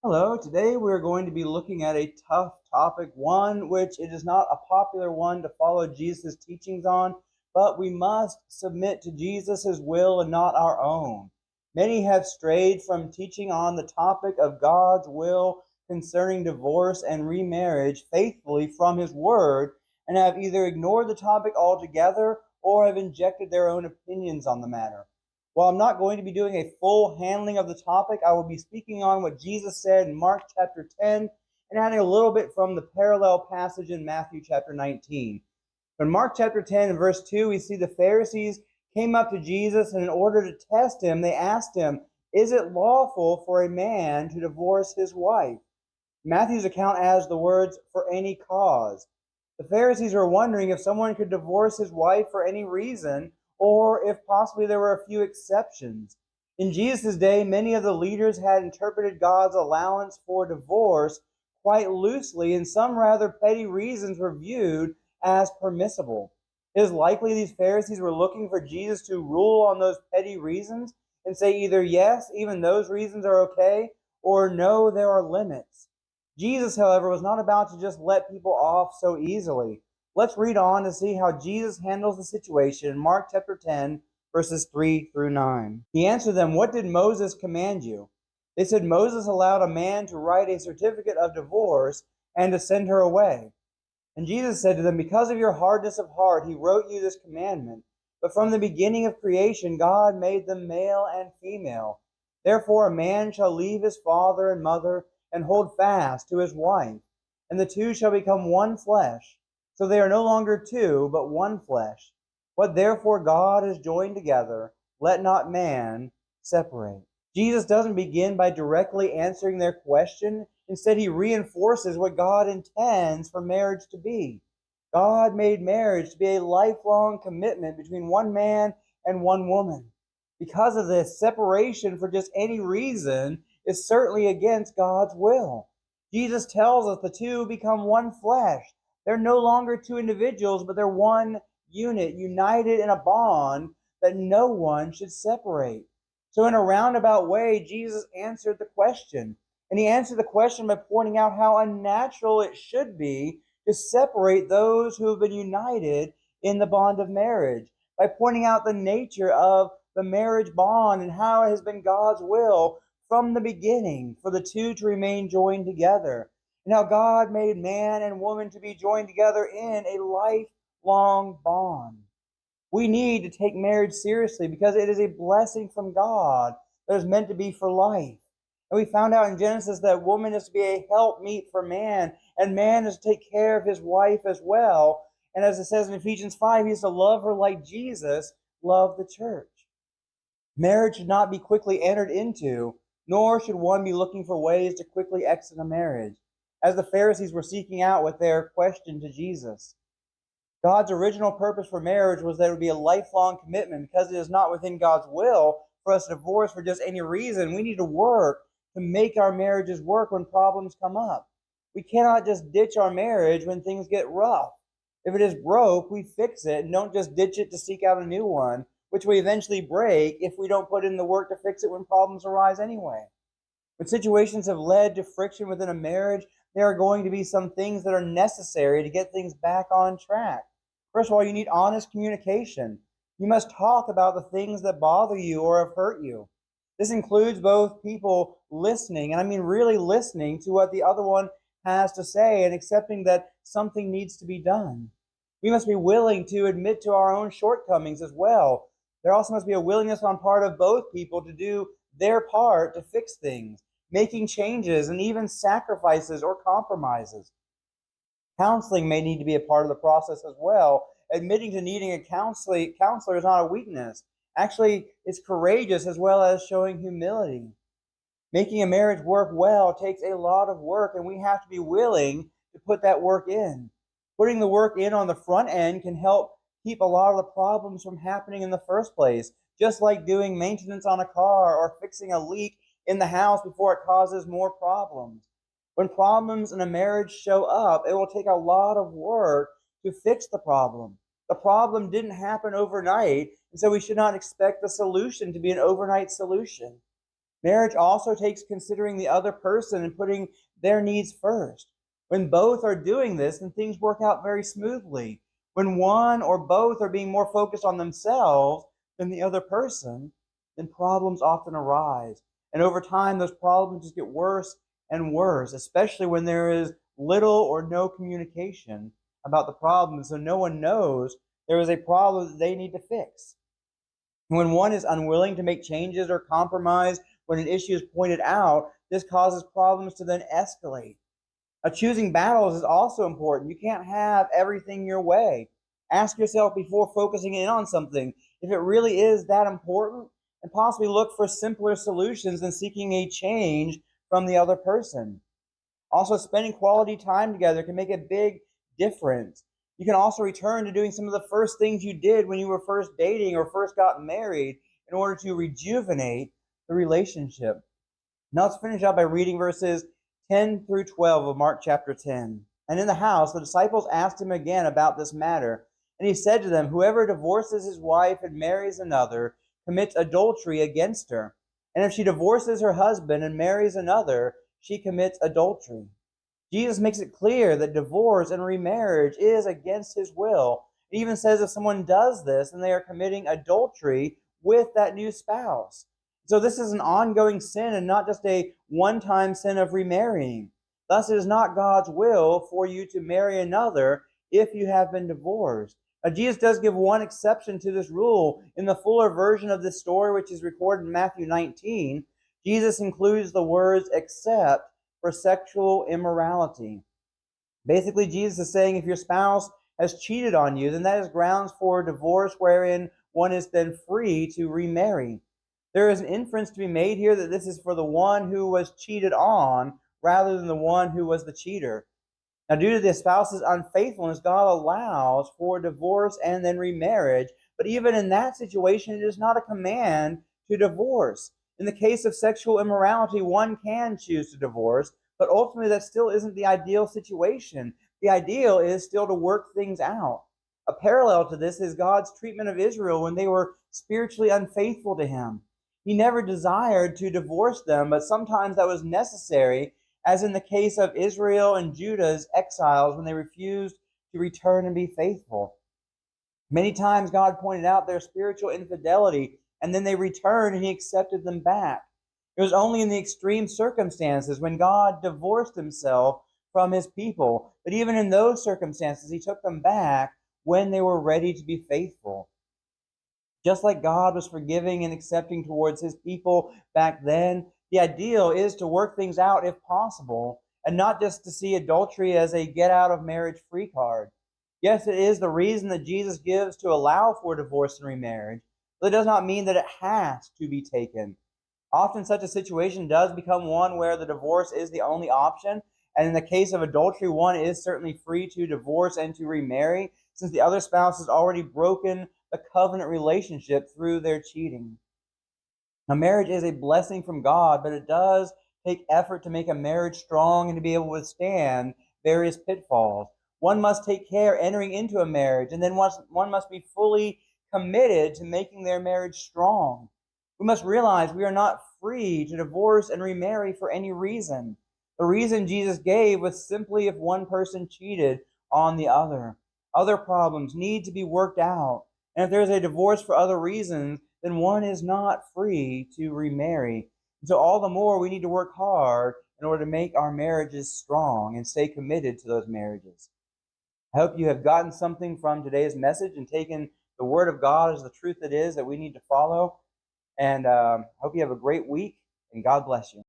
Hello, today we're going to be looking at a tough topic, one which it is not a popular one to follow Jesus' teachings on, but we must submit to Jesus' will and not our own. Many have strayed from teaching on the topic of God's will concerning divorce and remarriage faithfully from His Word and have either ignored the topic altogether or have injected their own opinions on the matter. While I'm not going to be doing a full handling of the topic, I will be speaking on what Jesus said in Mark chapter 10 and adding a little bit from the parallel passage in Matthew chapter 19. In Mark chapter 10 and verse 2, we see the Pharisees came up to Jesus, and in order to test him, they asked him, "Is it lawful for a man to divorce his wife?" Matthew's account adds the words, "for any cause." The Pharisees were wondering if someone could divorce his wife for any reason, or if possibly there were a few exceptions. In Jesus' day, many of the leaders had interpreted God's allowance for divorce quite loosely, and some rather petty reasons were viewed as permissible. It is likely these Pharisees were looking for Jesus to rule on those petty reasons and say either yes, even those reasons are okay, or no, there are limits. Jesus, however, was not about to just let people off so easily. Let's read on to see how Jesus handles the situation in Mark chapter 10, verses 3 through 9. He answered them, "What did Moses command you?" They said, "Moses allowed a man to write a certificate of divorce and to send her away." And Jesus said to them, "Because of your hardness of heart, he wrote you this commandment. But from the beginning of creation, God made them male and female. Therefore, a man shall leave his father and mother and hold fast to his wife, and the two shall become one flesh. So they are no longer two, but one flesh. What therefore God has joined together, let not man separate." Jesus doesn't begin by directly answering their question. Instead, he reinforces what God intends for marriage to be. God made marriage to be a lifelong commitment between one man and one woman. Because of this, separation for just any reason is certainly against God's will. Jesus tells us the two become one flesh. They're no longer two individuals, but they're one unit, united in a bond that no one should separate. So, in a roundabout way, Jesus answered the question. And he answered the question by pointing out how unnatural it should be to separate those who have been united in the bond of marriage, by pointing out the nature of the marriage bond and how it has been God's will from the beginning for the two to remain joined together, and how God made man and woman to be joined together in a lifelong bond. We need to take marriage seriously because it is a blessing from God that is meant to be for life. And we found out in Genesis that woman is to be a helpmeet for man, and man is to take care of his wife as well. And as it says in Ephesians 5, he is to love her like Jesus loved the church. Marriage should not be quickly entered into, nor should one be looking for ways to quickly exit a marriage, as the Pharisees were seeking out with their question to Jesus. God's original purpose for marriage was that it would be a lifelong commitment. Because it is not within God's will for us to divorce for just any reason, we need to work to make our marriages work when problems come up. We cannot just ditch our marriage when things get rough. If it is broke, we fix it and don't just ditch it to seek out a new one, which we eventually break if we don't put in the work to fix it when problems arise anyway. When situations have led to friction within a marriage, there are going to be some things that are necessary to get things back on track. First of all, you need honest communication. You must talk about the things that bother you or have hurt you. This includes both people listening, and I mean really listening to what the other one has to say and accepting that something needs to be done. We must be willing to admit to our own shortcomings as well. There also must be a willingness on part of both people to do their part to fix things, making changes and even sacrifices or compromises. Counseling may need to be a part of the process as well. Admitting to needing a counselor is not a weakness. Actually, it's courageous as well as showing humility. Making a marriage work well takes a lot of work, and we have to be willing to put that work in. Putting the work in on the front end can help keep a lot of the problems from happening in the first place, just like doing maintenance on a car or fixing a leak in the house before it causes more problems. When problems in a marriage show up, it will take a lot of work to fix the problem. The problem didn't happen overnight, and so we should not expect the solution to be an overnight solution. Marriage also takes considering the other person and putting their needs first. When both are doing this, then things work out very smoothly. When one or both are being more focused on themselves than the other person, then problems often arise. And over time, those problems just get worse and worse, especially when there is little or no communication about the problem. So no one knows there is a problem that they need to fix. When one is unwilling to make changes or compromise when an issue is pointed out, this causes problems to then escalate. Choosing battles is also important. You can't have everything your way. Ask yourself before focusing in on something if it really is that important, and possibly look for simpler solutions than seeking a change from the other person. Also, spending quality time together can make a big difference. You can also return to doing some of the first things you did when you were first dating or first got married in order to rejuvenate the relationship. Now let's finish up by reading verses 10 through 12 of Mark chapter 10. And in the house, the disciples asked him again about this matter. And he said to them, "Whoever divorces his wife and marries another commits adultery against her. And if she divorces her husband and marries another, she commits adultery." Jesus makes it clear that divorce and remarriage is against his will. It even says if someone does this, then they are committing adultery with that new spouse. So this is an ongoing sin and not just a one-time sin of remarrying. Thus, it is not God's will for you to marry another if you have been divorced. Now, Jesus does give one exception to this rule. In the fuller version of this story, which is recorded in Matthew 19, Jesus includes the words "except for sexual immorality." Basically, Jesus is saying if your spouse has cheated on you, then that is grounds for divorce wherein one is then free to remarry. There is an inference to be made here that this is for the one who was cheated on rather than the one who was the cheater. Now, due to the spouse's unfaithfulness, God allows for divorce and then remarriage. But even in that situation, it is not a command to divorce. In the case of sexual immorality, one can choose to divorce, but ultimately that still isn't the ideal situation. The ideal is still to work things out. A parallel to this is God's treatment of Israel when they were spiritually unfaithful to him. He never desired to divorce them, but sometimes that was necessary, as in the case of Israel and Judah's exiles when they refused to return and be faithful. Many times God pointed out their spiritual infidelity, and then they returned and he accepted them back. It was only in the extreme circumstances when God divorced himself from his people. But even in those circumstances, he took them back when they were ready to be faithful. Just like God was forgiving and accepting towards his people back then, the ideal is to work things out if possible, and not just to see adultery as a get-out-of-marriage-free card. Yes, it is the reason that Jesus gives to allow for divorce and remarriage, but it does not mean that it has to be taken. Often such a situation does become one where the divorce is the only option, and in the case of adultery, one is certainly free to divorce and to remarry, since the other spouse has already broken the covenant relationship through their cheating. Now, marriage is a blessing from God, but it does take effort to make a marriage strong and to be able to withstand various pitfalls. One must take care entering into a marriage, and then one must be fully committed to making their marriage strong. We must realize we are not free to divorce and remarry for any reason. The reason Jesus gave was simply if one person cheated on the other. Other problems need to be worked out. And if there's a divorce for other reasons, then one is not free to remarry. And so all the more we need to work hard in order to make our marriages strong and stay committed to those marriages. I hope you have gotten something from today's message and taken the Word of God as the truth it is that we need to follow. And I hope you have a great week, and God bless you.